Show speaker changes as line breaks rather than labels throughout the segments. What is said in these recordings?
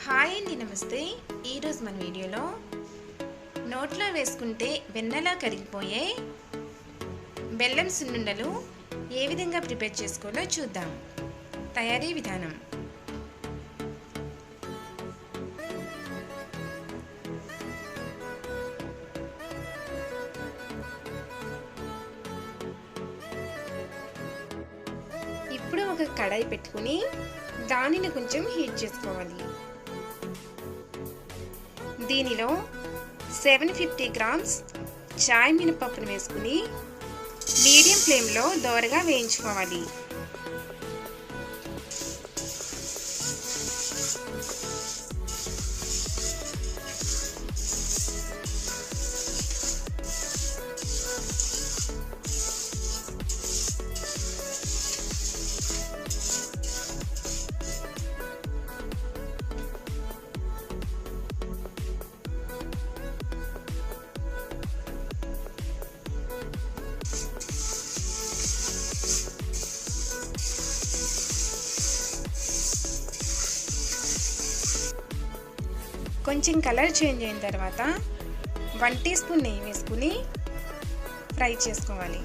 Hi అండి, నమస్తే. ఈరోజు మన వీడియోలో నోట్లో వేసుకుంటే వెన్నలా కరిగిపోయే బెల్లం సున్నుండలు ఏ విధంగా ప్రిపేర్ చేసుకోవాలో చూద్దాం. తయారీ విధానం: ఇప్పుడు ఒక కడాయి పెట్టుకుని దానిని కొంచెం హీట్ చేసుకోవాలి. దీనిలో 750 గ్రామ్స్ చాయ్ మినపప్పును వేసుకుని మీడియం ఫ్లేమ్లో దోరగా వేయించుకోవాలి. కొంచెం కలర్ చేంజ్ అయిన తర్వాత 1 టీ స్పూన్ నెయ్యి వేసుకుని ఫ్రై చేసుకోవాలి.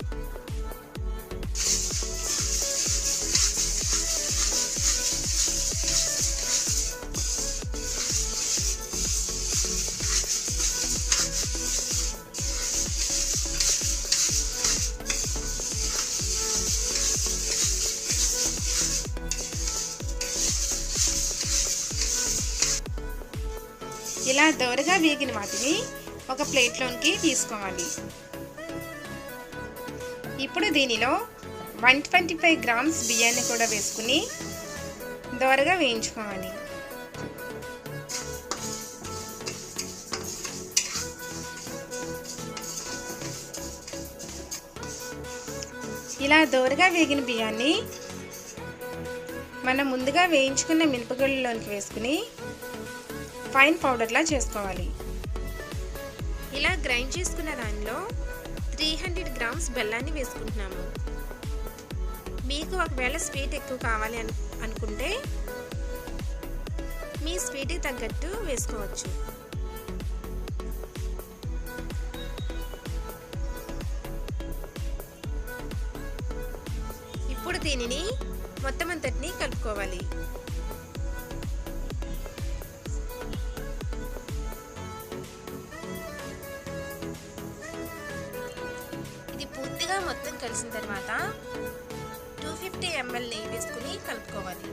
ఇలా దోరగా వేగిన వాటిని ఒక ప్లేట్లోకి తీసుకోవాలి. ఇప్పుడు దీనిలో 125 గ్రామ్స్ బియ్యాన్ని కూడా వేసుకుని దోరగా వేయించుకోవాలి. ఇలా దోరగా వేగిన బియ్యాన్ని మనం ముందుగా వేయించుకున్న మినపగుళ్ళలోకి వేసుకుని ఫైన్ పౌడర్లా చేసుకోవాలి. ఇలా గ్రైండ్ చేసుకున్న దానిలో 300 గ్రామ్స్ బెల్లాన్ని వేసుకుంటున్నాము. మీకు ఒకవేళ స్వీట్ ఎక్కువ కావాలి అనుకుంటే మీ స్వీట్కి తగ్గట్టు వేసుకోవచ్చు. ఇప్పుడు దీనిని మొత్తం అంతటిని కలుపుకోవాలి. పూర్తిగా మొత్తం కలిసిన తర్వాత 250 ml నెయ్యి వేసుకుని కలుపుకోవాలి.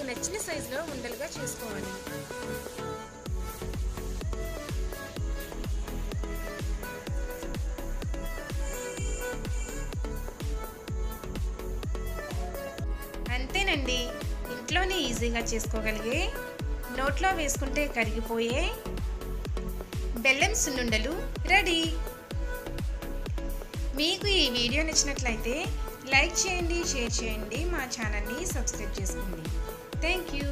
నచ్చిన సైజులో ఉండలుగా చేసుకోవాలి. అంతేనండి, ఇంట్లోనే ఈజీగా చేసుకోగలిగే, నోట్లో వేసుకుంటే కరిగిపోయే బెల్లం సున్నుండలు రెడీ. మీకు ఈ వీడియో నచ్చినట్లయితే లైక్ చేయండి, షేర్ చేయండి, మా ఛానల్ని సబ్స్క్రైబ్ చేసుకోండి. Thank you.